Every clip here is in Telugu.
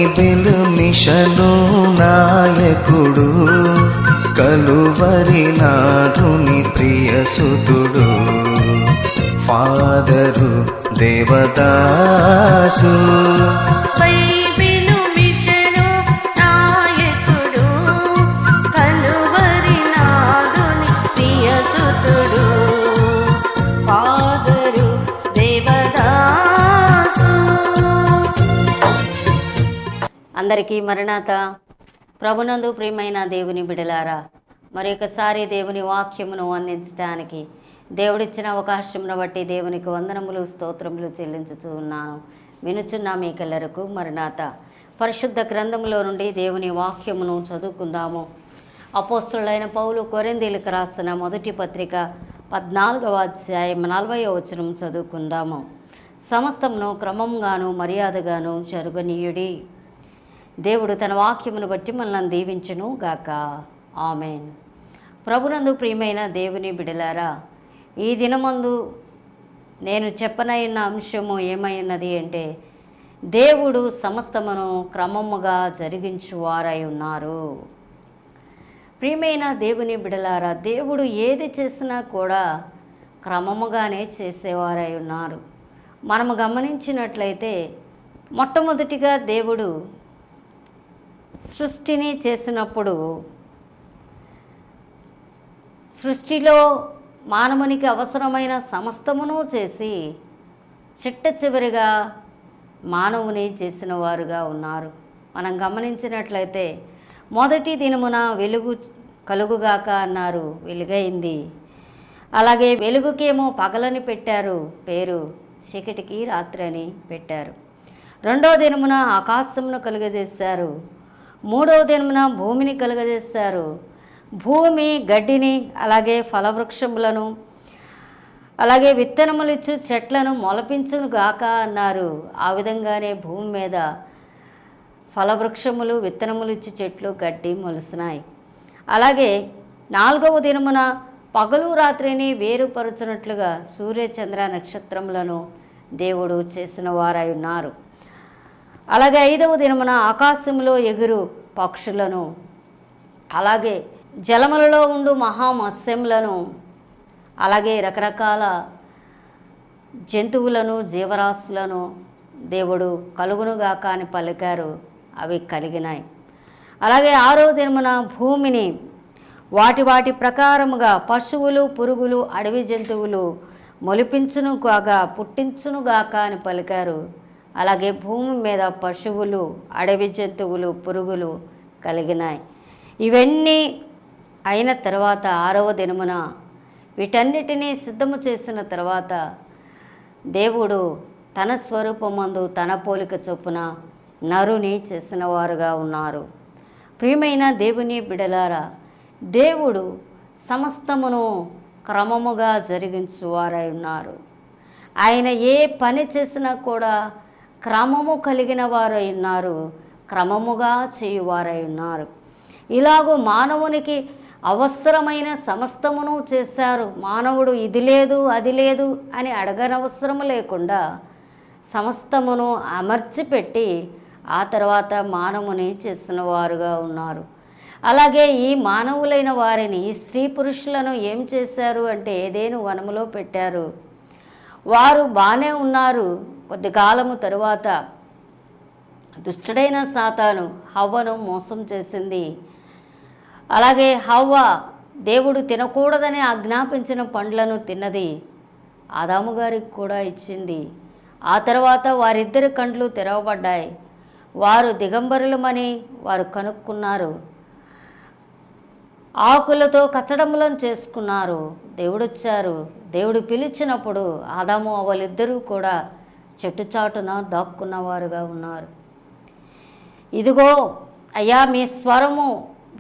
బైబిల్ మిషను నాయకుడు, కలువరి నాథుని ప్రియసుతుడు, ఫాదరు దేవదాసు. బైబిలు మిషను నాయకుడు, కలువరి నాథుని ప్రియసుతుడు, ఫాదరు దేవదాసు. అందరికీ మరణాత. ప్రభునందు ప్రియమైన దేవుని బిడలారా, మరొకసారి దేవుని వాక్యమును అందించడానికి దేవుడిచ్చిన అవకాశమును బట్టి దేవునికి వందనములు స్తోత్రములు చెల్లించుచూ ఉన్నాను. వినుచున్న మీకెల్లరకు మరణాత. పరిశుద్ధ గ్రంథములో నుండి దేవుని వాక్యమును చదువుకుందాము. అపోస్తులైన పౌలు కొరింథీయులకు రాసిన మొదటి పత్రిక 14వ అధ్యాయం 40వ వచనం చదువుకుందాము. సమస్తమును క్రమంగాను మర్యాదగాను జరుగనీయుడి. దేవుడు తన వాక్యమును బట్టి మనల్ని దీవించును గాక. ఆమెన్. ప్రభునందు ప్రియమైన దేవుని బిడలారా, ఈ దినమందు నేను చెప్పనైన అంశము ఏమైనది అంటే, దేవుడు సమస్తమును క్రమముగా జరిగించువారై ఉన్నారు. ప్రియమైన దేవుని బిడలారా, దేవుడు ఏది చేసినా కూడా క్రమముగానే చేసేవారై ఉన్నారు. మనము గమనించినట్లయితే మొట్టమొదటిగా దేవుడు సృష్టిని చేసినప్పుడు సృష్టిలో మానవునికి అవసరమైన సమస్తమును చేసి చిట్ట చివరిగా మానవుని చేసిన వారుగా ఉన్నారు. మనం గమనించినట్లయితే మొదటి దినమున వెలుగు కలుగుగాక అన్నారు, వెలుగైంది. అలాగే వెలుగుకేమో పగలని పెట్టారు పేరు, చీకటికి రాత్రి అని పెట్టారు. రెండో దినమున ఆకాశమును కలుగజేశారు. మూడవ దినమున భూమిని కలుగజేశారు. భూమి గడ్డిని, అలాగే ఫలవృక్షములను, అలాగే విత్తనములిచ్చు చెట్లను మొలపించును గాక అన్నారు. ఆ విధంగానే భూమి మీద ఫలవృక్షములు, విత్తనములిచ్చు చెట్లు, గడ్డి మొలిసినాయి. అలాగే నాలుగవ దినమున పగలు రాత్రిని వేరుపరచునట్లుగా సూర్య చంద్ర నక్షత్రములను దేవుడు చేసిన వారై ఉన్నారు. అలాగే ఐదవ దినమున ఆకాశంలో ఎగురు పక్షులను, అలాగే జలములలో ఉండు మహామత్స్యములను, అలాగే రకరకాల జంతువులను, జీవరాశులను దేవుడు కలుగునుగాక అని పలికారు. అవి కలిగినాయి. అలాగే ఆరో దినమున భూమిని వాటి వాటి ప్రకారముగా పశువులు, పురుగులు, అడవి జంతువులు మొలిపించును కాగా పుట్టించునుగాక అని పలికారు. అలాగే భూమి మీద పశువులు, అడవి జంతువులు, పురుగులు కలిగినాయి. ఇవన్నీ అయిన తర్వాత ఆరవ దినమున వీటన్నిటినీ సిద్ధము చేసిన తర్వాత దేవుడు తన స్వరూపమందు తన పోలిక చొప్పున నరుని చేసిన వారుగా ఉన్నారు. ప్రియమైన దేవుని బిడలారా, దేవుడు సమస్తమును క్రమముగా జరిగించువారై ఉన్నారు. ఆయన ఏ పని చేసినా కూడా క్రమము కలిగిన వారై ఉన్నారు, క్రమముగా చేయువారై ఉన్నారు. ఇలాగూ మానవునికి అవసరమైన సమస్తమును చేశారు. మానవుడు ఇది లేదు అది లేదు అని అడగనవసరం లేకుండా సమస్తమును అమర్చిపెట్టి ఆ తర్వాత మానవుని చేసిన వారుగా ఉన్నారు. అలాగే ఈ మానవులైన వారిని, ఈ స్త్రీ పురుషులను ఏం చేశారు అంటే ఏదెను వనములో పెట్టారు. వారు బాగానే ఉన్నారు. కొద్ది కాలము తరువాత దుష్టుడైన సాతాను హవ్వను మోసం చేసింది. అలాగే హవ్వ దేవుడు తినకూడదని ఆజ్ఞాపించిన పండ్లను తిన్నది. ఆదాము గారికి కూడా ఇచ్చింది. ఆ తర్వాత వారిద్దరి కండ్లు తెరవబడ్డాయి. వారు దిగంబరులమని వారు కనుక్కున్నారు. ఆకులతో కచ్చడములను చేసుకున్నారు. దేవుడొచ్చారు. దేవుడు పిలిచినప్పుడు ఆదాము వాళ్ళిద్దరూ కూడా చెట్టు చాటున దాక్కున్నవారుగా ఉన్నారు. ఇదిగో అయ్యా, మీ స్వరము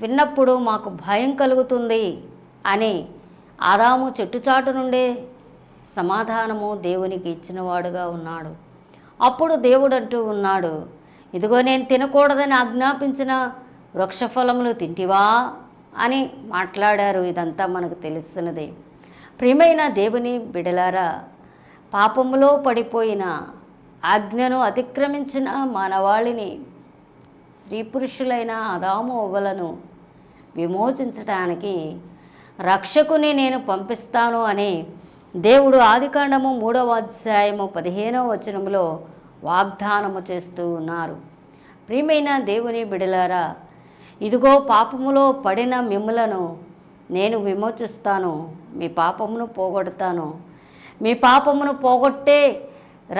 విన్నప్పుడు మాకు భయం కలుగుతుంది అని ఆదాము చెట్టుచాటు నుండే సమాధానము దేవునికి ఇచ్చినవాడుగా ఉన్నాడు. అప్పుడు దేవుడు అంటూ ఉన్నాడు, ఇదిగో నేను తినకూడదని ఆజ్ఞాపించిన వృక్షఫలములు తింటివా అని మాట్లాడారు. ఇదంతా మనకు తెలుస్తున్నదే. ప్రియమైన దేవుని బిడలారా, పాపములో పడిపోయిన ఆజ్ఞను అతిక్రమించిన మానవాళిని స్త్రీ పురుషులైన ఆదాము అవ్వలను విమోచించటానికి రక్షకుని నేను పంపిస్తాను అని దేవుడు ఆదికాండము 3వ అధ్యాయము 15వ వచనంలో వాగ్దానము చేస్తూ ఉన్నారు. ప్రియమైన దేవుని బిడలారా, ఇదిగో పాపములో పడిన మిమ్ములను నేను విమోచిస్తాను, మీ పాపమును పోగొడతాను, మీ పాపమును పోగొట్టే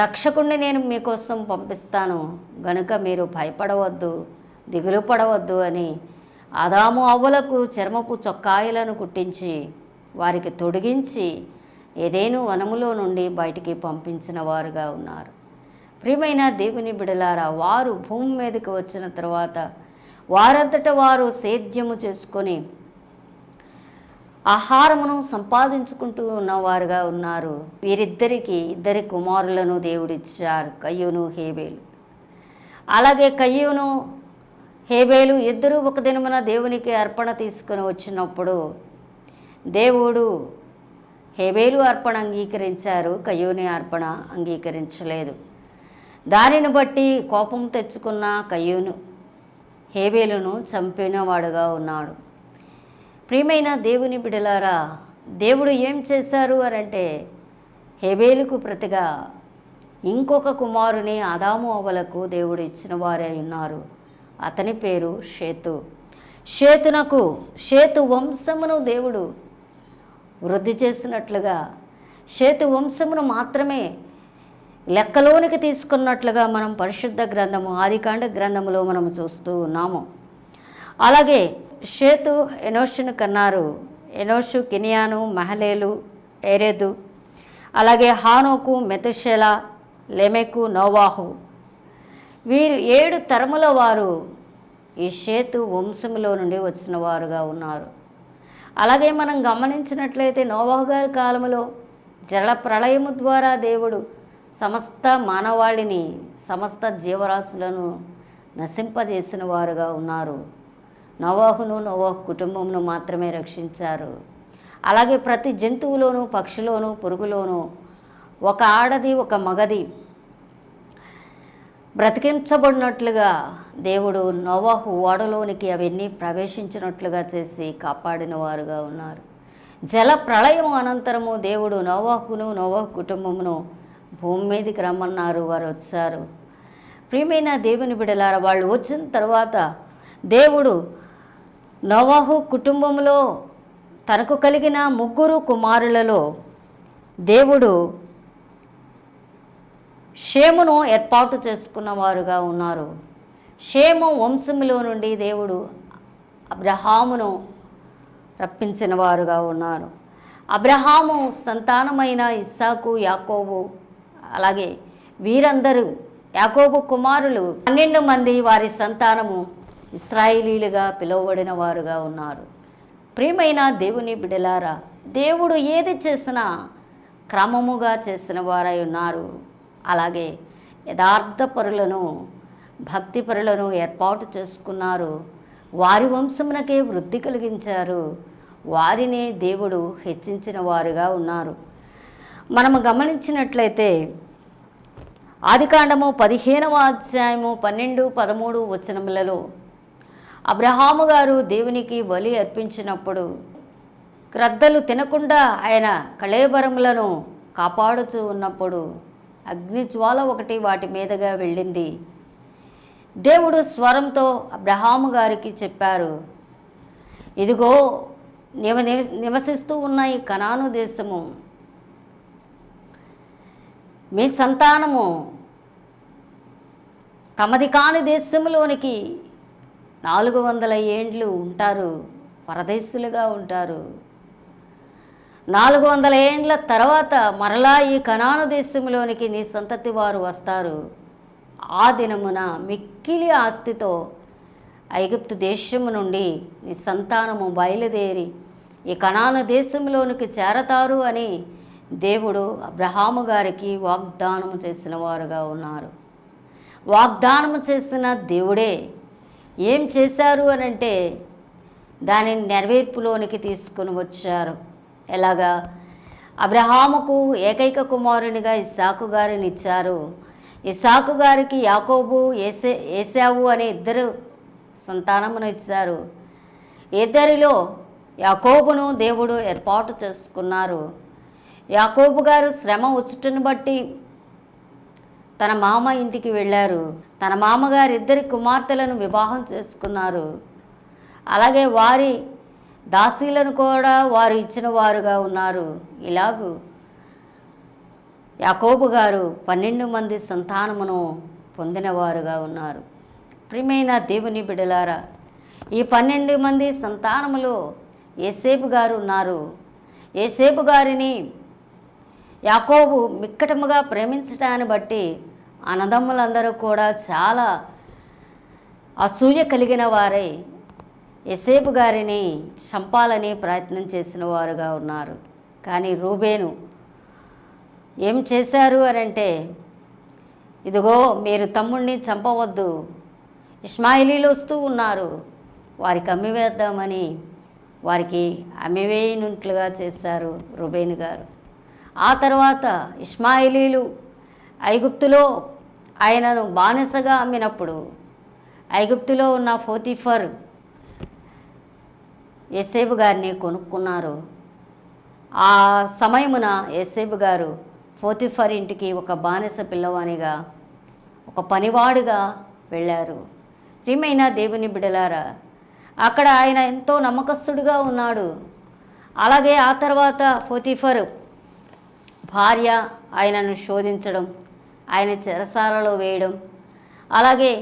రక్షకుణ్ణి నేను మీకోసం పంపిస్తాను, గనుక మీరు భయపడవద్దు, దిగులు పడవద్దు అని ఆదాము అవ్వలకు చర్మపు చొక్కాయలను కుట్టించి వారికి తొడిగించి ఏదేను వనములో నుండి బయటికి పంపించిన వారుగా ఉన్నారు. ప్రియమైన దేవుని బిడలారా, వారు భూమి మీదకి వచ్చిన తర్వాత వారంతట వారు సేద్యము చేసుకొని ఆహారమును సంపాదించుకుంటూ ఉన్నవారుగా ఉన్నారు. వీరిద్దరికి 2 కుమారులను దేవుడిచ్చారు, కయ్యూను హేబేలు. అలాగే కయ్యూను హేబేలు ఇద్దరూ ఒక దినమున దేవునికి అర్పణ తీసుకొని వచ్చినప్పుడు దేవుడు హేబేలు అర్పణ అంగీకరించారు, కయ్యూని అర్పణ అంగీకరించలేదు. దానిని బట్టి కోపం తెచ్చుకున్న కయ్యూను హేబేలును చంపినవాడుగా ఉన్నాడు. ప్రియమైన దేవుని బిడలారా, దేవుడు ఏం చేశారు అనంటే హేబేలుకు ప్రతిగా ఇంకొక కుమారుని ఆదాము అవ్వలకు దేవుడు ఇచ్చిన వారే ఉన్నారు. అతని పేరు షేతు. షేతు వంశమును దేవుడు వృద్ధి చేసినట్లుగా, షేతు వంశమును మాత్రమే లెక్కలోనికి తీసుకున్నట్లుగా మనం పరిశుద్ధ గ్రంథము ఆదికాండ గ్రంథములో మనం చూస్తూ ఉన్నాము. అలాగే షేతు ఎనోషును కన్నారు. ఎనోషు కినియాను, మహలేలు, ఎరెదు, అలాగే హానోకు, మెతుషెల, లెమెకు, నోవాహు, వీరు 7 తరముల వారు ఈ షేతు వంశములో నుండి వచ్చిన వారుగా ఉన్నారు. అలాగే మనం గమనించినట్లయితే నోవాహు గారి కాలంలో జల ప్రళయము ద్వారా దేవుడు సమస్త మానవాళిని, సమస్త జీవరాశులను నశింపజేసిన వారుగా ఉన్నారు. నోవాహును, నోవాహు కుటుంబమును మాత్రమే రక్షించారు. అలాగే ప్రతి జంతువులోను, పక్షిలోను, పురుగులోను ఒక ఆడది, ఒక మగది బ్రతికించబడినట్లుగా దేవుడు నోవాహు ఓడలోనికి అవన్నీ ప్రవేశించినట్లుగా చేసి కాపాడిన వారుగా ఉన్నారు. జల ప్రళయం అనంతరము దేవుడు నోవాహును, నోవాహు కుటుంబమును భూమి మీదకి రమ్మన్నారు. వారు వచ్చారు. ప్రియమైన దేవుని బిడలారా, వాళ్ళు వచ్చిన తర్వాత దేవుడు నోవాహు కుటుంబంలో తనకు కలిగిన 3 కుమారులలో దేవుడు షేమును ఏర్పాటు చేసుకున్న వారుగా ఉన్నారు. షేము వంశములో నుండి దేవుడు అబ్రహామును రప్పించిన వారుగా ఉన్నారు. అబ్రహాము సంతానమైన ఇస్సాకు, యాకోబు, అలాగే వీరందరూ యాకోబు కుమారులు 12 మంది, వారి సంతానము ఇశ్రాయేలీలుగా పిలువబడిన వారుగా ఉన్నారు. ప్రియమైన దేవుని బిడలారా, దేవుడు ఏది చేసినా క్రమముగా చేసిన వారై ఉన్నారు. అలాగే యథార్థపరులను, భక్తిపరులను ఏర్పాటు చేసుకున్నారు. వారి వంశమునకే వృద్ధి కలిగించారు. వారిని దేవుడు హెచ్చించిన వారుగా ఉన్నారు. మనము గమనించినట్లయితే ఆదికాండము 15వ అధ్యాయము 12, 13 వచనములలో అబ్రహాము గారు దేవునికి బలి అర్పించినప్పుడు క్రద్దలు తినకుండా ఆయన కళేబరములను కాపాడుతూ ఉన్నప్పుడు అగ్నిజ్వాల ఒకటి వాటి మీదుగా వెళ్ళింది. దేవుడు స్వరంతో అబ్రహాము గారికి చెప్పారు, ఇదిగో నీవు నివసిస్తూ ఉన్న ఈ కనాను దేశము మీ సంతానము తమది కాని దేశంలోనికి 400 ఏండ్లు ఉంటారు, పరదేశులుగా ఉంటారు. 400 ఏండ్ల తర్వాత మరలా ఈ కనాను దేశంలోనికి నీ సంతతి వారు వస్తారు. ఆ దినమున మిక్కిలి ఆస్తితో ఐగుప్తు దేశము నుండి నీ సంతానము బయలుదేరి ఈ కనాను దేశంలోనికి చేరతారు అని దేవుడు అబ్రహాము గారికి వాగ్దానము చేసిన వారుగా ఉన్నారు. వాగ్దానము చేసిన దేవుడే ఏం చేశారు అనంటే దానిని నెరవేర్పులోనికి తీసుకుని వచ్చారు. ఎలాగా? అబ్రహాముకు ఏకైక కుమారునిగా ఇస్సాకు గారిని ఇచ్చారు. ఇస్సాకు గారికి యాకోబు, ఏసావు అనే 2 సంతానమును ఇచ్చారు. ఇద్దరిలో యాకోబును దేవుడు ఏర్పాటు చేసుకున్నారు. యాకోబు గారు శ్రమ వచ్చుటను బట్టి తన మామ ఇంటికి వెళ్ళారు. తన మామగారు ఇద్దరి కుమార్తెలను వివాహం చేసుకున్నారు. అలాగే వారి దాసీలను కూడా వారు ఇచ్చిన వారుగా ఉన్నారు. ఇలాగూ యాకోబు గారు 12 మంది సంతానమును పొందినవారుగా ఉన్నారు. ప్రియమైన దేవుని బిడ్డలారా, ఈ 12 మంది సంతానములో యోసేపు గారు ఉన్నారు. యోసేపు గారిని యాకోబు మిక్కటముగా ప్రేమించటాన్ని బట్టి అన్నదమ్ములందరూ కూడా చాలా అసూయ కలిగిన వారై యోసేపు గారిని చంపాలని ప్రయత్నం చేసిన వారుగా ఉన్నారు. కానీ రూబేను ఏం చేశారు అని అంటే, ఇదిగో మీరు తమ్ముడిని చంపవద్దు, ఇష్మాయిలీలు వస్తూ ఉన్నారు, వారికి అమ్మివేద్దామని వారికి అమ్మివేయనట్లుగా చేశారు రూబేను గారు. ఆ తర్వాత ఇష్మాయిలీలు ఐగుప్తులో ఆయనను బానిసగా అమ్మినప్పుడు ఐగుప్తులో ఉన్న పోతీఫర్ యోసేపు గారిని కొనుక్కున్నారు. ఆ సమయమున యోసేపు గారు పోతీఫర్ ఇంటికి ఒక బానిస పిల్లవానిగా, ఒక పనివాడుగా వెళ్ళారు. ప్రియమైన దేవుని బిడ్డలారా, అక్కడ ఆయన ఎంతో నమ్మకస్తుడిగా ఉన్నాడు. అలాగే ఆ తర్వాత పోతీఫర్ భార్య ఆయనను శోధించడం, ఆయన చెరసాలలో వేయడం, అలాగే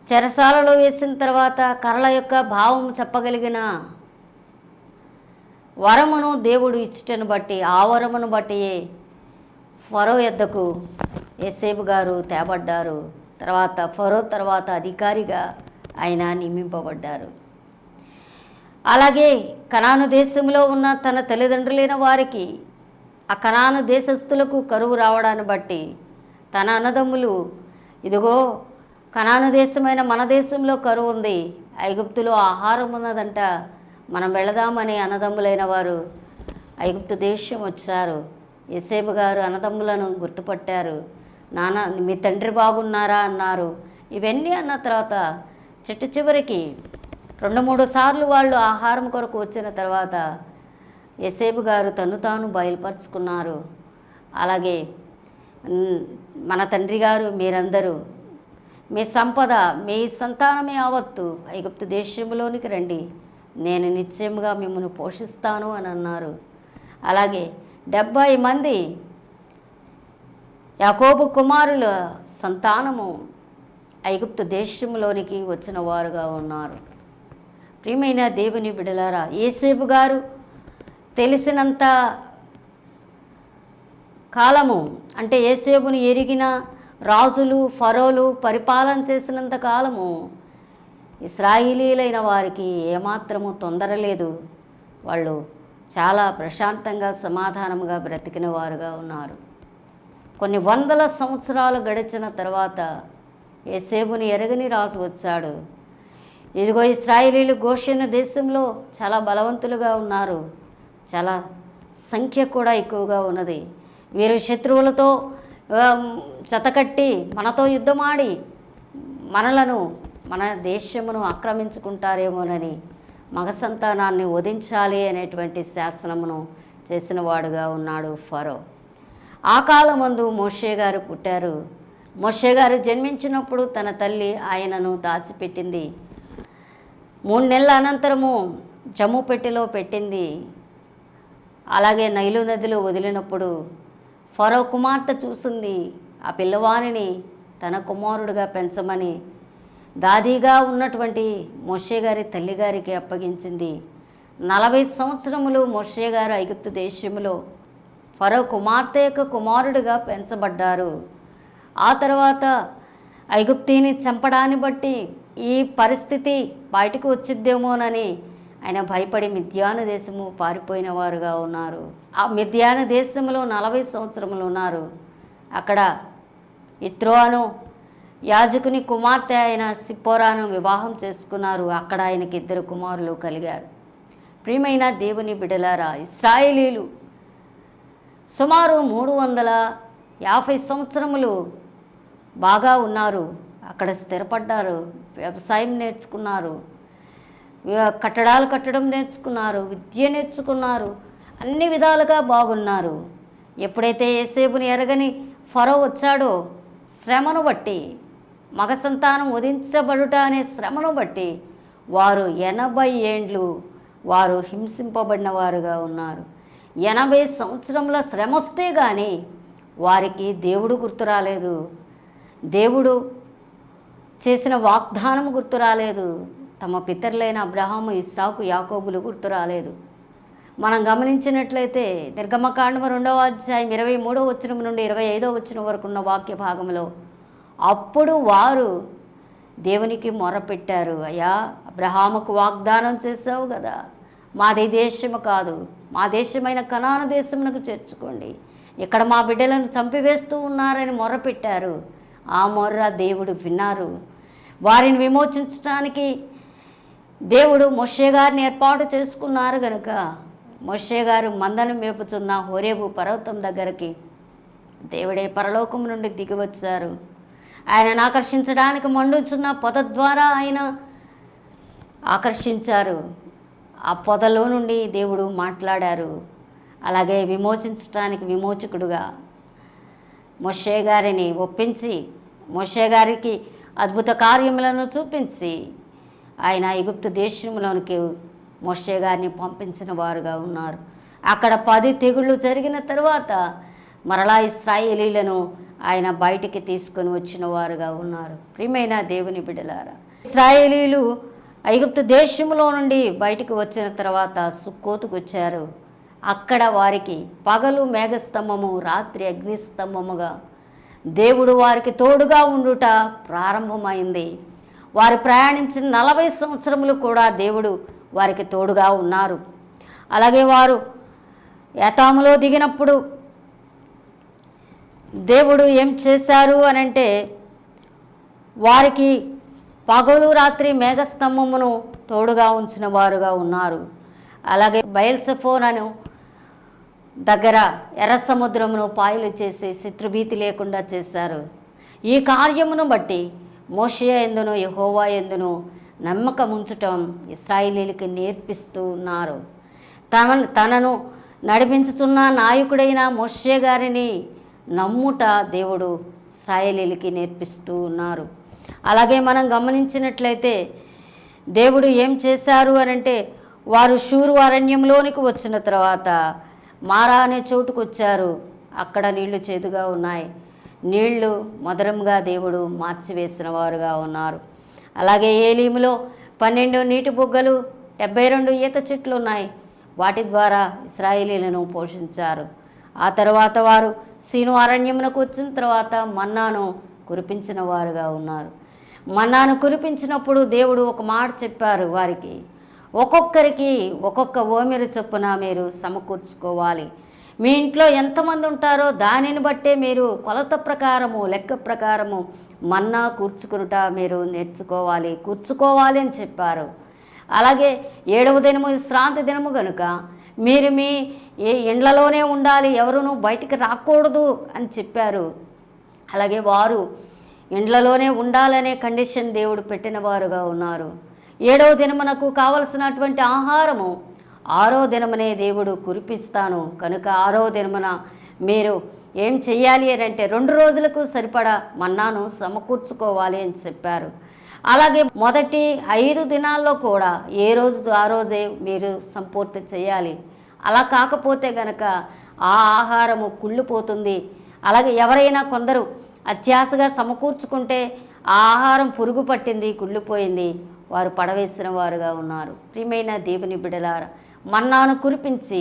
చెరసాలలో వేసిన తర్వాత కర్రల యొక్క భావం చెప్పగలిగిన వరమును దేవుడు ఇచ్చుటను బట్టి ఆ వరమును బట్టి ఫరో యొద్దకు యోసేపు గారు తేబడ్డారు. తర్వాత ఫరో తర్వాత అధికారిగా ఆయన నియమింపబడ్డారు. అలాగే కనాను దేశంలో ఉన్న తన తల్లిదండ్రులైన వారికి ఆ కనాను దేశస్థులకు కరువు రావడాన్ని బట్టి తన అన్నదమ్ములు, ఇదిగో కనాను దేశమైన మన దేశంలో కరువు ఉంది, ఐగుప్తులో ఆహారం ఉన్నదంట, మనం వెళదామని అన్నదమ్ములైన వారు ఐగుప్తు దేశం వచ్చారు. యోసేపు గారు అన్నదమ్ములను గుర్తుపట్టారు. నాన్న మీ తండ్రి బాగున్నారా అన్నారు. ఇవన్నీ అన్న తర్వాత చివరికి 2-3 సార్లు వాళ్ళు ఆహారం కొరకు వచ్చిన తర్వాత యోసేపు గారు తను తాను బయలుపరుచుకున్నారు. అలాగే మన తండ్రి గారు, మీరందరూ మీ సంపద, మీ సంతానమే యావత్తు ఐగుప్తు దేశంలోనికి రండి, నేను నిశ్చయముగా మిమ్మల్ని పోషిస్తాను అని అన్నారు. అలాగే 70 మంది యాకోబు కుమారుల సంతానము ఐగుప్తు దేశంలోనికి వచ్చిన వారుగా ఉన్నారు. ప్రియమైన దేవుని బిడ్డలారా, యోసేపు గారు తెలిసినంత కాలము, అంటే యోసేపును ఎరిగిన రాజులు ఫరోలు పరిపాలన చేసినంత కాలము ఇశ్రాయేలీలైన వారికి ఏమాత్రము తొందర లేదు. వాళ్ళు చాలా ప్రశాంతంగా సమాధానంగా బ్రతికిన వారుగా ఉన్నారు. కొన్ని వందల సంవత్సరాలు గడిచిన తర్వాత యోసేపుని ఎరగని రాజు వచ్చాడు. ఇదిగో ఇశ్రాయేలీలు గోషెను దేశంలో చాలా బలవంతులుగా ఉన్నారు, చాలా సంఖ్య కూడా ఎక్కువగా ఉన్నది. వీరు శత్రువులతో జతకట్టి మనతో యుద్ధమాడి మనలను, మన దేశమును ఆక్రమించుకుంటారేమోనని మగ సంతానాన్ని వధించాలి అనేటువంటి శాసనమును చేసిన వాడుగా ఉన్నాడు ఫరో. ఆ కాలమందు మోషే గారు పుట్టారు. మోషే గారు జన్మించినప్పుడు తన తల్లి ఆయనను దాచిపెట్టింది. 3 నెలల అనంతరము జమ్ము పెట్టెలో పెట్టింది. అలాగే నైలు నదిలో వదిలినప్పుడు ఫరో కుమార్తె చూసింది. ఆ పిల్లవానిని తన కుమారుడిగా పెంచమని దాదీగా ఉన్నటువంటి మోషే గారి తల్లిగారికి అప్పగించింది. 40 సంవత్సరములు మోషే గారు ఐగుప్తు దేశంలో ఫరో కుమార్తె యొక్క కుమారుడిగా పెంచబడ్డారు. ఆ తర్వాత ఐగుప్తీని చంపడాన్ని బట్టి ఈ పరిస్థితి బయటకు వచ్చిద్దేమోనని ఆయన భయపడి మిద్యాను దేశము పారిపోయిన వారుగా ఉన్నారు. ఆ మిద్యాను దేశంలో 40 సంవత్సరములు ఉన్నారు. అక్కడ ఇత్రోను యాజకుని కుమార్తె అయిన సిప్పోరాను వివాహం చేసుకున్నారు. అక్కడ ఆయనకి 2 కుమారులు కలిగారు. ప్రియమైన దేవుని బిడ్డలారా, ఇశ్రాయేలీలు సుమారు 350 సంవత్సరములు బాగా ఉన్నారు. అక్కడ స్థిరపడ్డారు, వ్యవసాయం నేర్చుకున్నారు, కట్టడాలు కట్టడం నేర్చుకున్నారు, విద్య నేర్చుకున్నారు, అన్ని విధాలుగా బాగున్నారు. ఎప్పుడైతే యోసేపుని ఎరగని ఫరో వచ్చాడో, శ్రమను బట్టి, మగ సంతానం వధించబడుట అనే శ్రమను బట్టి వారు 80 ఏండ్లు వారు హింసింపబడిన వారుగా ఉన్నారు. 80 సంవత్సరముల శ్రమ వస్తే కానీ వారికి దేవుడు గుర్తు రాలేదు, దేవుడు చేసిన వాగ్దానం గుర్తు రాలేదు, తమ పితరులైన అబ్రహాము, ఇస్సాకు, యాకోబులు గుర్తు రాలేదు. మనం గమనించినట్లయితే నిర్గమకాండము 2వ అధ్యాయం 23వ వచనం నుండి 25వ వచనం వరకు ఉన్న వాక్య భాగంలో అప్పుడు వారు దేవునికి మొరపెట్టారు, అయ్యా అబ్రహాముకు వాగ్దానం చేసావు కదా, మాది దేశము కాదు, మా దేశమైన కనాను దేశమునకు చేర్చుకోండి, ఇక్కడ మా బిడ్డలను చంపివేస్తూ ఉన్నారని మొరపెట్టారు. ఆ మొర్ర దేవుడు విన్నారు. వారిని విమోచించడానికి దేవుడు మోషే గారిని ఏర్పాటు చేసుకున్నారు గనుక మోషే గారు మందను మేపుచున్న హోరేబు పర్వతం దగ్గరికి దేవుడే పరలోకం నుండి దిగివచ్చారు. ఆయనను ఆకర్షించడానికి మండుచున్న పొద ద్వారా ఆయన ఆకర్షించారు. ఆ పొదలో నుండి దేవుడు మాట్లాడారు. అలాగే విమోచించడానికి విమోచకుడుగా మోషే గారిని ఒప్పించి, మోషే గారికి అద్భుత కార్యములను చూపించి ఆయన ఐగుప్తు దేశంలోనికి మోషే గారిని పంపించిన వారుగా ఉన్నారు. అక్కడ 10 తెగుళ్ళు జరిగిన తరువాత మరలా ఇశ్రాయేలీలను ఆయన బయటికి తీసుకొని వచ్చిన వారుగా ఉన్నారు. ప్రియమైన దేవుని బిడ్డలారా, ఇశ్రాయేలీలు ఐగుప్తు దేశంలో నుండి బయటికి వచ్చిన తర్వాత సుక్కోతుకు వచ్చారు. అక్కడ వారికి పగలు మేఘస్తంభము, రాత్రి అగ్నిస్తంభముగా దేవుడు వారికి తోడుగా ఉండుట ప్రారంభమైంది. వారు ప్రయాణించిన 40 సంవత్సరములు కూడా దేవుడు వారికి తోడుగా ఉన్నారు. అలాగే వారు ఏతాములో దిగినప్పుడు దేవుడు ఏం చేశారు అనంటే వారికి పగలు రాత్రి మేఘస్తంభమును తోడుగా ఉంచిన వారుగా ఉన్నారు. అలాగే బయల్సెఫోను దగ్గర ఎర్ర సముద్రమును పాయలు చేసి శత్రుభీతి లేకుండా చేశారు. ఈ కార్యమును బట్టి మోషే యందును యెహోవా యందును నమ్మకం ఉంచటం ఇశ్రాయేలీలకు నేర్పిస్తూ ఉన్నారు. తనను నడిపించుతున్న నాయకుడైన మోషే గారిని నమ్ముట దేవుడు ఇశ్రాయేలీలకి నేర్పిస్తూ ఉన్నారు. అలాగే మనం గమనించినట్లయితే దేవుడు ఏం చేశారు అనంటే వారు షూరు అరణ్యంలోనికి వచ్చిన తర్వాత మారా అనే చోటుకు వచ్చారు. అక్కడ నీళ్లు చేదుగా ఉన్నాయి, నీళ్లు మధురంగా దేవుడు మార్చివేసిన వారుగా ఉన్నారు. అలాగే ఏలీములో 12 నీటి బుగ్గలు, 72 ఈత చెట్లు ఉన్నాయి. వాటి ద్వారా ఇశ్రాయేలీలను పోషించారు. ఆ తర్వాత వారు సీను అరణ్యమునకు వచ్చిన తర్వాత మన్నాను కురిపించిన వారుగా ఉన్నారు. మన్నాను కురిపించినప్పుడు దేవుడు ఒక మాట చెప్పారు వారికి, ఒక్కొక్కరికి ఒక్కొక్క ఓమెరు చొప్పున మీరు సమకూర్చుకోవాలి. మీ ఇంట్లో ఎంతమంది ఉంటారో దానిని బట్టే మీరు కొలత ప్రకారము, లెక్క ప్రకారము మన్నా కూర్చుకునుట మీరు కూర్చుకోవాలి అని చెప్పారు. అలాగే 7వ దినము విశ్రాంతి దినము కనుక మీరు మీ ఇండ్లలోనే ఉండాలి, ఎవరునూ బయటికి రాకూడదు అని చెప్పారు. అలాగే వారు ఇండ్లలోనే ఉండాలనే కండిషన్ దేవుడు పెట్టిన వారుగా ఉన్నారు. 7వ దినమునకు కావలసినటువంటి ఆహారము 6వ దినమునే దేవుడు కురిపిస్తాను కనుక 6వ దినమున మీరు ఏం చెయ్యాలి అని అంటే 2 రోజులకు సరిపడా మన్నాను సమకూర్చుకోవాలి అని చెప్పారు. అలాగే మొదటి 5 దినాల్లో కూడా ఏ రోజు ఆ రోజే మీరు సంపూర్తి చేయాలి. అలా కాకపోతే గనక ఆ ఆహారము కుళ్ళిపోతుంది. అలాగే ఎవరైనా కొందరు అత్యాశగా సమకూర్చుకుంటే ఆ ఆహారం పురుగు పట్టింది, కుళ్ళిపోయింది, వారు పడవేసిన వారుగా ఉన్నారు. ప్రియమైన దేవుని బిడ్డలారా, మన్నాను కురిపించి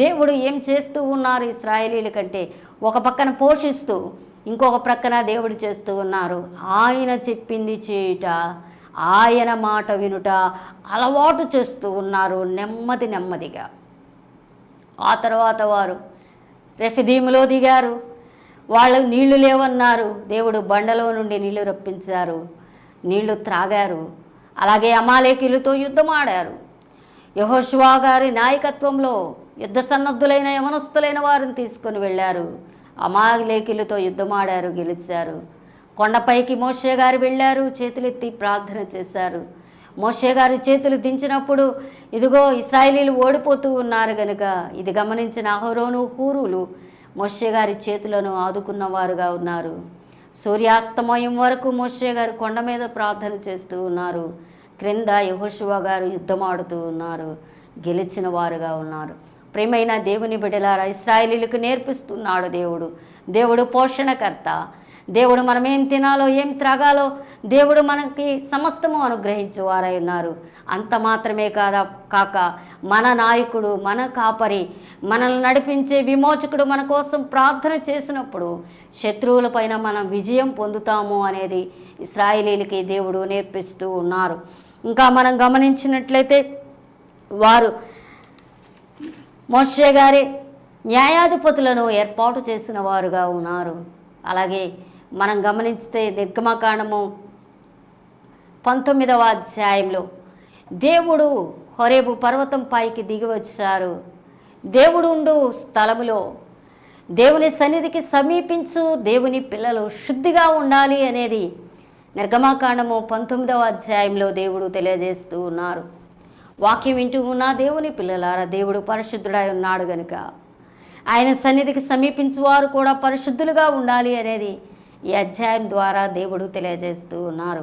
దేవుడు ఏం చేస్తూ ఉన్నారు ఇశ్రాయేలీల కంటే ఒక పక్కన పోషిస్తూ ఇంకొక ప్రక్కన దేవుడు చేస్తూ ఉన్నారు. ఆయన చెప్పింది చేయుట, ఆయన మాట వినుట అలవాటు చేస్తూ ఉన్నారు నెమ్మదిగా. ఆ తర్వాత వారు రెఫిదీములో దిగారు. వాళ్ళు నీళ్లు లేవన్నారు. దేవుడు బండలో నుండి నీళ్లు రప్పించారు, నీళ్లు త్రాగారు. అలాగే అమాలేకీయులతో యుద్ధం ఆడారు. యెహోషువ గారి నాయకత్వంలో యుద్ధ సన్నద్ధులైన యవనస్తులైన వారిని తీసుకొని వెళ్ళారు. అమాలేకీయులతో యుద్ధం ఆడారు, గెలిచారు. కొండపైకి మోషే గారు వెళ్ళారు, చేతులెత్తి ప్రార్థన చేశారు. మోషే గారు చేతులు దించినప్పుడు ఇదిగో ఇశ్రాయేలీలు ఓడిపోతూ ఉన్నారు గనుక ఇది గమనించిన అహరోను హూరులు మోషే గారి చేతులను ఆదుకున్నవారుగా ఉన్నారు. సూర్యాస్తమయం వరకు మోషే గారు కొండ మీద ప్రార్థన చేస్తూ ఉన్నారు. క్రింద యెహోషువ గారు యుద్ధమాడుతూ ఉన్నారు, గెలిచిన వారుగా ఉన్నారు. ప్రియమైన దేవుని బిడ్డలారా, ఇశ్రాయేలీలకు నేర్పిస్తున్నాడు దేవుడు పోషణకర్త. దేవుడు మనం ఏం తినాలో ఏం త్రాగాలో దేవుడు మనకి సమస్తము అనుగ్రహించేవారై ఉన్నారు. అంత మాత్రమే కాక మన నాయకుడు, మన కాపరి, మనల్ని నడిపించే విమోచకుడు మన కోసం ప్రార్థన చేసినప్పుడు శత్రువులపైన మనం విజయం పొందుతాము అనేది ఇశ్రాయేలీలకి దేవుడు నేర్పిస్తూ ఉన్నారు. ఇంకా మనం గమనించినట్లయితే వారు మోషే గారి న్యాయాధిపతులను ఏర్పాటు చేసిన వారుగా ఉన్నారు. అలాగే మనం గమనిస్తే నిర్గమకాండము 19వ అధ్యాయంలో దేవుడు హోరేబు పర్వతం పైకి దిగి వచ్చారు. దేవుడు ఉండు స్థలములో దేవుని సన్నిధికి సమీపించు దేవుని పిల్లలు శుద్ధిగా ఉండాలి అనేది నిర్గమకాండము 19వ అధ్యాయంలో దేవుడు తెలియజేస్తూ ఉన్నారు. వాక్యం వింటూ ఉన్న దేవుని పిల్లలారా, దేవుడు పరిశుద్ధుడై ఉన్నాడు గనుక ఆయన సన్నిధికి సమీపించువారు కూడా పరిశుద్ధులుగా ఉండాలి అనేది ఈ అధ్యాయం ద్వారా దేవుడు తెలియజేస్తూ ఉన్నారు.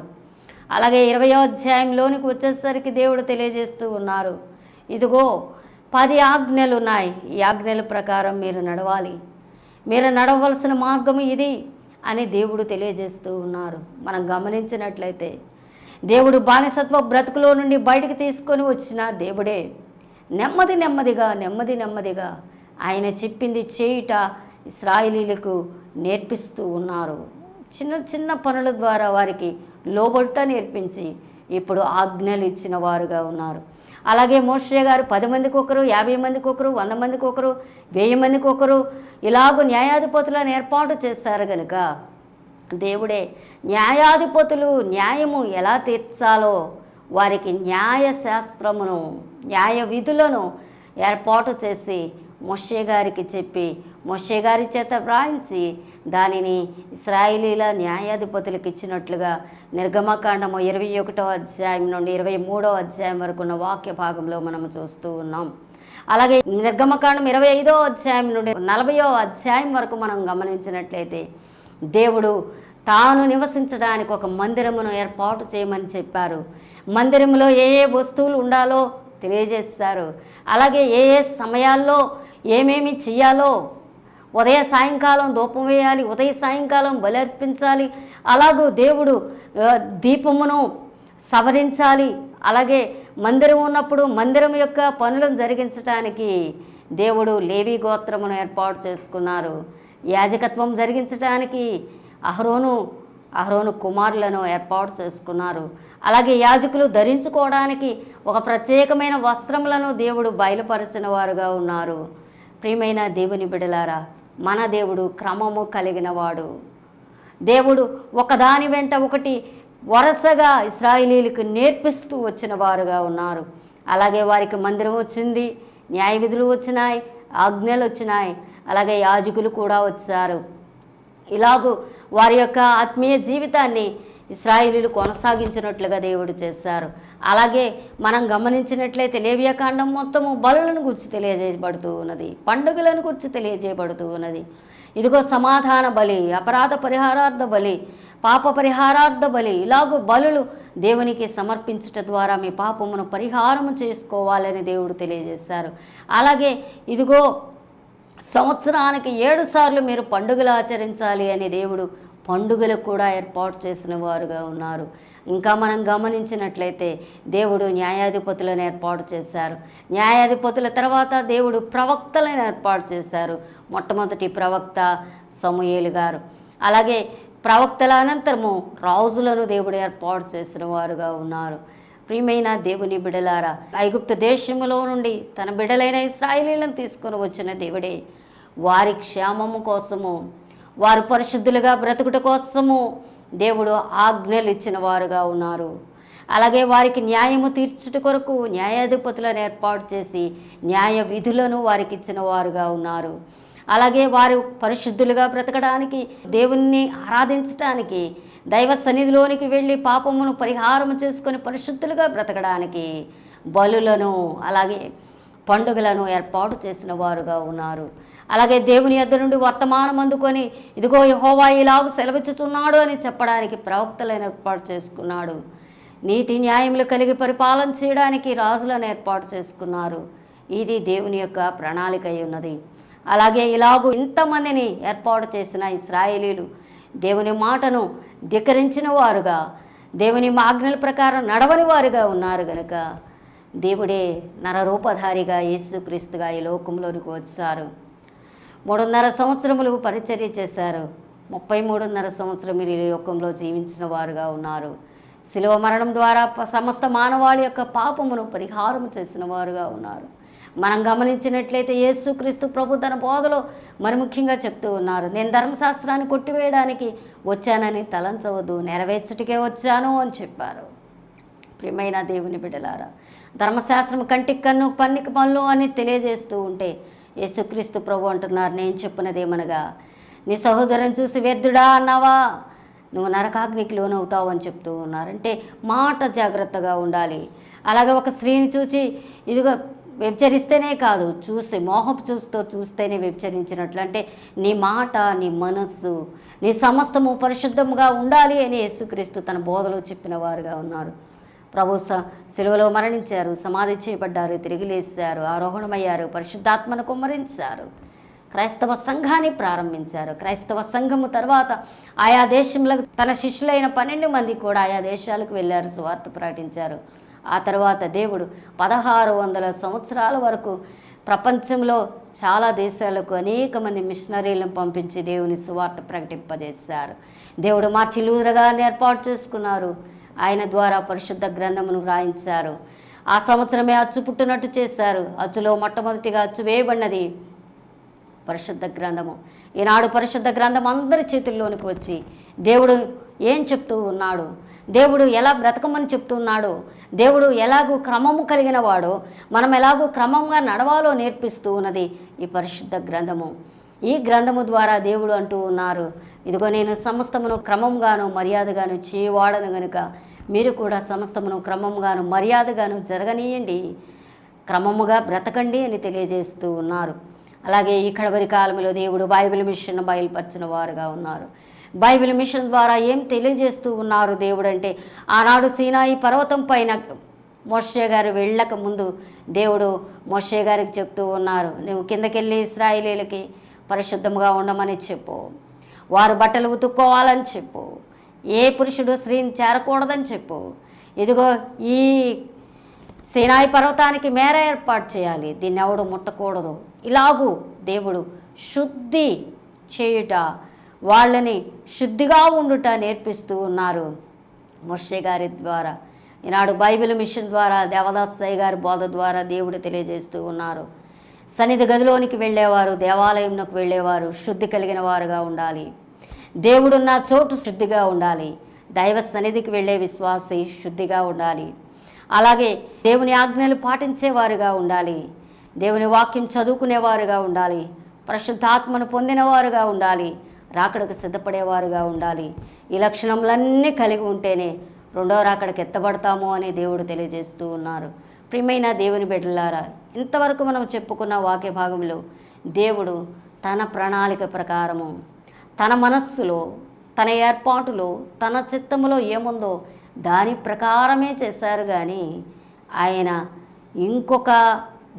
అలాగే 20వ అధ్యాయంలోనికి వచ్చేసరికి దేవుడు తెలియజేస్తూ ఉన్నారు, ఇదిగో 10 ఆజ్ఞలు ఉన్నాయి, ఈ ఆజ్ఞల ప్రకారం మీరు నడవాలి, మీరు నడవలసిన మార్గము ఇది అని దేవుడు తెలియజేస్తూ ఉన్నారు. మనం గమనించినట్లయితే దేవుడు బానిసత్వ బ్రతుకులో నుండి బయటికి తీసుకొని వచ్చిన దేవుడే నెమ్మదిగా ఆయన చెప్పింది చేయుట ఇశ్రాయేలీలకు నేర్పిస్తూ ఉన్నారు. చిన్న పనుల ద్వారా వారికి లోబట్ట నేర్పించి ఇప్పుడు ఆజ్ఞలు ఇచ్చిన వారుగా ఉన్నారు. అలాగే మోషే గారు 10 మందికి ఒకరు, 50 మందికి ఒకరు, 100 మందికి ఒకరు, 1000 మందికి ఒకరు ఇలాగ న్యాయాధిపతులను ఏర్పాటు చేశారు కనుక దేవుడే న్యాయాధిపతులు న్యాయము ఎలా తీర్చాలో వారికి న్యాయశాస్త్రమును, న్యాయ విధులను ఏర్పాటు చేసి మోషే గారికి చెప్పి మోషే గారి చేత వ్రాయించి దానిని ఇశ్రాయేలీల న్యాయాధిపతులకు ఇచ్చినట్లుగా నిర్గమకాండము 21వ అధ్యాయం నుండి 23వ అధ్యాయం వరకు ఉన్న వాక్య భాగంలో మనం చూస్తూ ఉన్నాం. అలాగే నిర్గమకాండం 25వ అధ్యాయం నుండి 40వ అధ్యాయం వరకు మనం గమనించినట్లయితే దేవుడు తాను నివసించడానికి ఒక మందిరమును ఏర్పాటు చేయమని చెప్పారు. మందిరంలో ఏ వస్తువులు ఉండాలో తెలియజేస్తారు. అలాగే ఏ సమయాల్లో ఏమేమి చెయ్యాలో, ఉదయ సాయంకాలం ధూపం వేయాలి, ఉదయ సాయంకాలం బలి అర్పించాలి, అలాగూ దేవుడు దీపమును సవరించాలి. అలాగే మందిరం ఉన్నప్పుడు మందిరం యొక్క పనులను జరిగించడానికి దేవుడు లేవి గోత్రమును ఏర్పాటు చేసుకున్నారు. యాజకత్వం జరిగించడానికి అహరోను కుమారులను ఏర్పాటు చేసుకున్నారు. అలాగే యాజకులు ధరించుకోవడానికి ఒక ప్రత్యేకమైన వస్త్రములను దేవుడు బయలుపరిచిన వారుగా ఉన్నారు. ప్రియమైన దేవుని బిడలారా, మన దేవుడు క్రమము కలిగిన వాడు. దేవుడు ఒకదాని వెంట ఒకటి వరుసగా ఇశ్రాయేలీలకు నేర్పిస్తూ వచ్చిన వారుగా ఉన్నారు. అలాగే వారికి మందిరం వచ్చింది, న్యాయ విధులు వచ్చినాయి, ఆజ్ఞలు వచ్చినాయి, అలాగే యాజకులు కూడా వచ్చారు. ఇలాగూ వారి యొక్క ఆత్మీయ జీవితాన్ని ఇశ్రాయేలీలు కొనసాగించినట్లుగా దేవుడు చేశారు. అలాగే మనం గమనించినట్లయితే లేవియాకాండం మొత్తము బలులను గురించి తెలియజేయబడుతూ ఉన్నది, పండుగలను గురించి తెలియజేయబడుతూ ఉన్నది. ఇదిగో సమాధాన బలి, అపరాధ పరిహారార్థ బలి, పాప పరిహారార్థ బలి, ఇలాగూ బలులు దేవునికి సమర్పించుట ద్వారా మీ పాపమును పరిహారము చేసుకోవాలని దేవుడు తెలియజేశారు. అలాగే ఇదిగో సంవత్సరానికి 7 సార్లు మీరు పండుగలు ఆచరించాలి అని దేవుడు పండుగలకు కూడా ఏర్పాటు చేసిన వారుగా ఉన్నారు. ఇంకా మనం గమనించినట్లయితే దేవుడు న్యాయాధిపతులను ఏర్పాటు చేశారు. న్యాయాధిపతుల తర్వాత దేవుడు ప్రవక్తలను ఏర్పాటు చేశారు. మొట్టమొదటి ప్రవక్త సమూయేలు గారు. అలాగే ప్రవక్తల అనంతరము రాజులను దేవుడు ఏర్పాటు చేసిన వారుగా ఉన్నారు. ప్రియమైన దేవుని బిడలారా, ఐగుప్తు దేశములో నుండి తన బిడలైన ఇశ్రాయేలీలను తీసుకొని వచ్చిన దేవుడే వారి క్షేమము కోసము, వారు పరిశుద్ధులుగా బ్రతుకుట కోసము దేవుడు ఆజ్ఞలు ఇచ్చిన వారుగా ఉన్నారు. అలాగే వారికి న్యాయము తీర్చుట కొరకు న్యాయాధిపతులను ఏర్పాటు చేసి న్యాయ విధులను వారికి ఇచ్చిన వారుగా ఉన్నారు. అలాగే వారు పరిశుద్ధులుగా బ్రతకడానికి, దేవుణ్ణి ఆరాధించడానికి, దైవ సన్నిధిలోనికి వెళ్ళి పాపమును పరిహారం చేసుకొని పరిశుద్ధులుగా బ్రతకడానికి బలులను అలాగే పండుగలను ఏర్పాటు చేసిన వారుగా ఉన్నారు. అలాగే దేవుని యొద్ద నుండి వర్తమానం అందుకొని ఇదిగో యెహోవా ఇలాగ సెలవిచ్చుచున్నాడు అని చెప్పడానికి ప్రవక్తలను ఏర్పాటు చేసుకున్నాడు. నీతి న్యాయములు కలిగి పరిపాలన చేయడానికి రాజులను ఏర్పాటు చేసుకున్నారు. ఇది దేవుని యొక్క ప్రణాళిక అయి ఉన్నది. అలాగే ఇలాగూ ఇంతమందిని ఏర్పాటు చేసిన ఇశ్రాయేలీలు దేవుని మాటను ధిక్కరించిన వారుగా, దేవుని ఆజ్ఞల ప్రకారం నడవని వారుగా ఉన్నారు గనుక దేవుడే నరరూపధారిగా యేసుక్రీస్తుగా ఈ లోకంలోనికి వచ్చారు. 3.5 సంవత్సరములు పరిచర్య చేశారు. 33.5 సంవత్సరం ఈ లోకంలో జీవించిన వారుగా ఉన్నారు. శిలువ మరణం ద్వారా సమస్త మానవాళి యొక్క పాపమును పరిహారం చేసిన వారుగా ఉన్నారు. మనం గమనించినట్లయితే యేసుక్రీస్తు ప్రభు తన బోధలో మరి ముఖ్యంగా చెప్తూ ఉన్నారు, నేను ధర్మశాస్త్రాన్ని కొట్టివేయడానికి వచ్చానని తలంచవద్దు, నెరవేర్చుటకే వచ్చాను అని చెప్పారు. ప్రియమైన దేవుని బిడ్డలారా, ధర్మశాస్త్రం కంటికి కన్ను పన్నికి పనులు అని తెలియజేస్తూ ఉంటే యేసుక్రీస్తు ప్రభు అంటున్నారు, నేను చెప్పినదేమనగా నీ సహోదరుని చూసి వ్యర్థుడా అన్నావా, నువ్వు నరకాగ్నికి లోనవుతావు అని చెప్తూ ఉన్నారు. అంటే మాట జాగ్రత్తగా ఉండాలి. అలాగే ఒక స్త్రీని చూసి ఇదిగో వ్యభిచరిస్తేనే కాదు, చూసి మోహపు చూస్తేనే వ్యభిచరించినట్లు. అంటే నీ మాట, నీ మనస్సు, నీ సమస్తము పరిశుద్ధంగా ఉండాలి అని యేసుక్రీస్తు తన బోధలో చెప్పిన వారుగా ఉన్నారు. ప్రభు శిలువలో మరణించారు, సమాధి చేయబడ్డారు, తిరిగి లేచారు, ఆరోహణమయ్యారు, పరిశుద్ధాత్మను కుమ్మరించారు, క్రైస్తవ సంఘాన్ని ప్రారంభించారు. క్రైస్తవ సంఘము తర్వాత ఆయా దేశంలో తన శిష్యులైన 12 మంది కూడా ఆయా దేశాలకు వెళ్ళారు, సువార్త ప్రకటించారు. ఆ తర్వాత దేవుడు 1600 సంవత్సరాల వరకు ప్రపంచంలో చాలా దేశాలకు అనేక మంది మిషనరీలను పంపించి దేవుని సువార్త ప్రకటింపజేశారు. దేవుడు మార్టిన్ లూథర్ గారిని ఏర్పాటు చేసుకున్నారు. ఆయన ద్వారా పరిశుద్ధ గ్రంథమును వ్రాయించారు. ఆ సంవత్సరమే అచ్చు పుట్టినట్టు చేశారు. అచ్చులో మొట్టమొదటిగా అచ్చు వేయబడినది పరిశుద్ధ గ్రంథము. ఈనాడు పరిశుద్ధ గ్రంథం అందరి చేతుల్లోనికి వచ్చి దేవుడు ఏం చెప్తూ ఉన్నాడు, దేవుడు ఎలా బ్రతకమని చెప్తున్నాడు, దేవుడు ఎలాగూ క్రమము కలిగిన వాడో మనం ఎలాగూ క్రమంగా నడవాలో నేర్పిస్తూ ఉన్నది ఈ పరిశుద్ధ గ్రంథము. ఈ గ్రంథము ద్వారా దేవుడు అంటూ ఉన్నారు, ఇదిగో నేను సమస్తమును క్రమంగాను మర్యాదగాను చేయవాడను గనుక మీరు కూడా సమస్తమును క్రమంగాను మర్యాదగాను జరగనీయండి, క్రమముగా బ్రతకండి అని తెలియజేస్తూ ఉన్నారు. అలాగే ఈ కడవరి కాలంలో దేవుడు బైబిల్ మిషన్ బయలుపరిచిన వారుగా ఉన్నారు. బైబిల్ మిషన్ ద్వారా ఏం తెలియజేస్తూ ఉన్నారు దేవుడు అంటే, ఆనాడు సీనాయి పర్వతం పైన మోషే గారు వెళ్ళక ముందు దేవుడు మోషే గారికి చెప్తూ ఉన్నారు, నువ్వు కిందకెళ్ళి ఇశ్రాయేలీలకి పరిశుద్ధంగా ఉండమని చెప్పు, వారు బట్టలు ఉతుక్కోవాలని చెప్పు, ఏ పురుషుడు స్త్రీని చేరకూడదని చెప్పు, ఇదిగో ఈ సీనాయి పర్వతానికి మేర ఏర్పాటు చేయాలి, దీన్ని ఎవడు ముట్టకూడదు. ఇలాగూ దేవుడు శుద్ధి చేయుట, వాళ్ళని శుద్ధిగా ఉండుట నేర్పిస్తూ ఉన్నారు మోషే గారి ద్వారా. ఈనాడు బైబిల్ మిషన్ ద్వారా దేవదాసయ్య గారి బోధ ద్వారా దేవుడు తెలియజేస్తూ ఉన్నారు, సన్నిధి గదిలోనికి వెళ్ళేవారు, దేవాలయంలోకి వెళ్ళేవారు శుద్ధి కలిగిన వారుగా ఉండాలి, దేవుడున్న చోటు శుద్ధిగా ఉండాలి, దైవ సన్నిధికి వెళ్ళే విశ్వాసి శుద్ధిగా ఉండాలి, అలాగే దేవుని ఆజ్ఞలు పాటించేవారుగా ఉండాలి, దేవుని వాక్యం చదువుకునేవారుగా ఉండాలి, పరిశుద్ధాత్మను పొందినవారుగా ఉండాలి, రాకడకు సిద్ధపడేవారుగా ఉండాలి. ఈ లక్షణములన్నీ కలిగి ఉంటేనే రెండవ రాకడకు ఎత్తబడతాము అని దేవుడు తెలియజేస్తూ ఉన్నారు. ప్రియమైన దేవుని బిడ్డలారా, ఇంతవరకు మనం చెప్పుకున్న వాక్య భాగంలో దేవుడు తన ప్రణాళిక ప్రకారము, తన మనస్సులో, తన ఏర్పాటులో, తన చిత్తములో ఏముందో దాని ప్రకారమే చేశారు. కానీ ఆయన ఇంకొక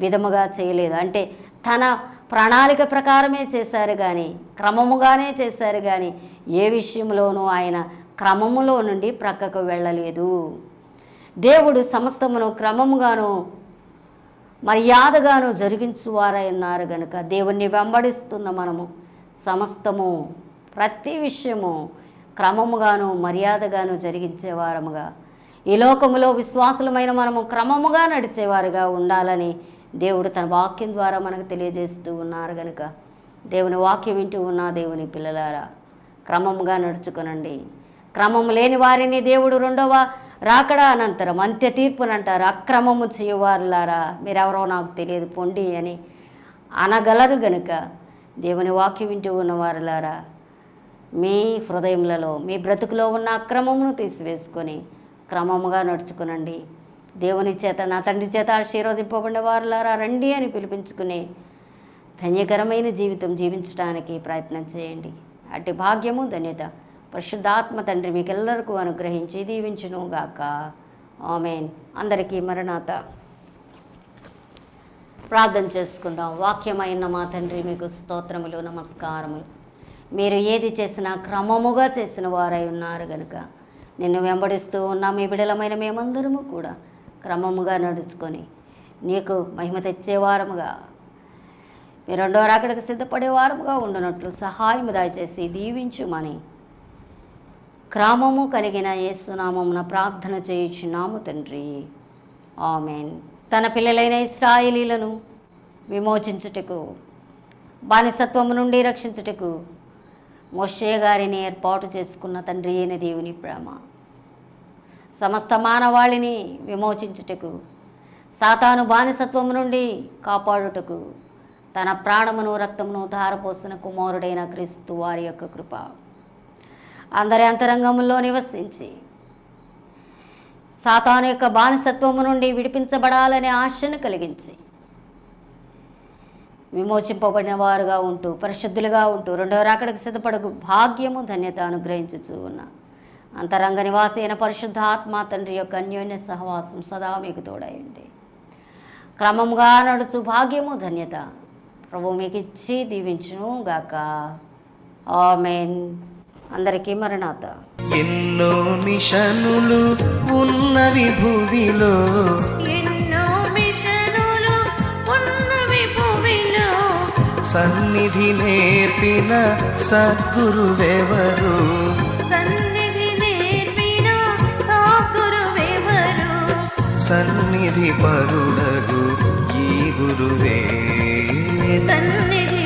విధముగా చేయలేదు. అంటే తన ప్రణాళిక ప్రకారమే చేశారు కానీ, క్రమముగానే చేశారు కానీ ఏ విషయంలోనూ ఆయన క్రమములో నుండి ప్రక్కకు వెళ్ళలేదు. దేవుడు సమస్తమును క్రమముగాను మర్యాదగాను జరిగించువారై ఉన్నారు గనుక దేవుణ్ణి వెంబడిస్తున్న మనము సమస్తము ప్రతి విషయము క్రమముగాను మర్యాదగాను జరిగించేవారముగా, ఈ లోకములో విశ్వాసులమైన మనము క్రమముగా నడిచేవారుగా ఉండాలని దేవుడు తన వాక్యం ద్వారా మనకు తెలియజేస్తూ ఉన్నారు గనుక దేవుని వాక్యం వింటూ ఉన్న దేవుని పిల్లలారా, క్రమముగా నడుచుకొనండి. క్రమం లేని వారిని దేవుడు రెండవ రాకడా అనంతరం అంత్య తీర్పునంటారు. అక్రమము చేయవారులారా మీరెవరో నాకు తెలియదు పొండి అని అనగలరు గనుక దేవుని వాక్యం వింటూ ఉన్న వారులారా, మీ హృదయములలో మీ బ్రతుకులో ఉన్న అక్రమమును తీసివేసుకొని క్రమముగా నడుచుకునండి. దేవుని చేత, నా తండ్రి చేత ఆశీర్వదింపబడిన వారులారా రండి అని పిలిపించుకునే ధన్యకరమైన జీవితం జీవించడానికి ప్రయత్నం చేయండి. అట్టి భాగ్యము, ధన్యత పరిశుద్ధాత్మ తండ్రి మీకెల్లరికూ అనుగ్రహించి దీవించును గాక. ఆమేన్. అందరికీ మరణాత. ప్రార్థన చేసుకుందాం. వాక్యమైన మా తండ్రి, మీకు స్తోత్రములు, నమస్కారములు. మీరు ఏది చేసినా క్రమముగా చేసిన వారై ఉన్నారు గనుక నిన్ను వెంబడిస్తూ ఉన్న మీ బిడలమైన మేమందరము కూడా క్రమముగా నడుచుకొని నీకు మహిమ తెచ్చేవారముగా, మీ రెండో రాకడకు సిద్ధపడే వారముగా ఉండునట్లు సహాయము దయచేసి దీవించుమని క్రమము కలిగిన యేసునామమున ప్రార్థన చేయుచున్నాము తండ్రి. ఆమేన్. తన పిల్లలైన ఇశ్రాయేలీలను విమోచించుటకు, బానిసత్వము నుండి రక్షించుటకు మోషే గారిని ఏర్పాటు చేసుకున్న తండ్రి అయిన దేవుని ప్రేమ, సమస్త మానవాళిని విమోచించుటకు, సాతాను బానిసత్వము నుండి కాపాడుటకు తన ప్రాణమును రక్తమును ధారపోసిన కుమారుడైన క్రీస్తు వారి యొక్క కృప అందరి అంతరంగంలో నివసించి సాతాను యొక్క బానిసత్వము నుండి విడిపించబడాలనే ఆశను కలిగించి విమోచింపబడిన వారుగా ఉంటూ పరిశుద్ధులుగా ఉంటూ రెండవ రాకడకు సిద్ధపడకు భాగ్యము, ధన్యత అనుగ్రహించుచూ ఉన్న అంతరంగ నివాసి అయిన పరిశుద్ధాత్మ తండ్రి యొక్క అన్యోన్య సహవాసం సదా మీకు తోడయండి. క్రమంగా నడుచు భాగ్యము, ధన్యత ప్రభు మీకు ఇచ్చి దీవించును గాక. ఆమేన్. అందరికీ మరణాత. ఎన్నో మిషనులు ఉన్నవి భూమిలో, ఎన్నో మిషనులు ఉన్నవి భూమిలో, సన్నిధి నేర్పిన సద్గురువెవరు, సన్నిధి నేర్పిన సద్గురువెవరు, సన్నిధి పరుడగు ఈ గురువే, సన్నిధి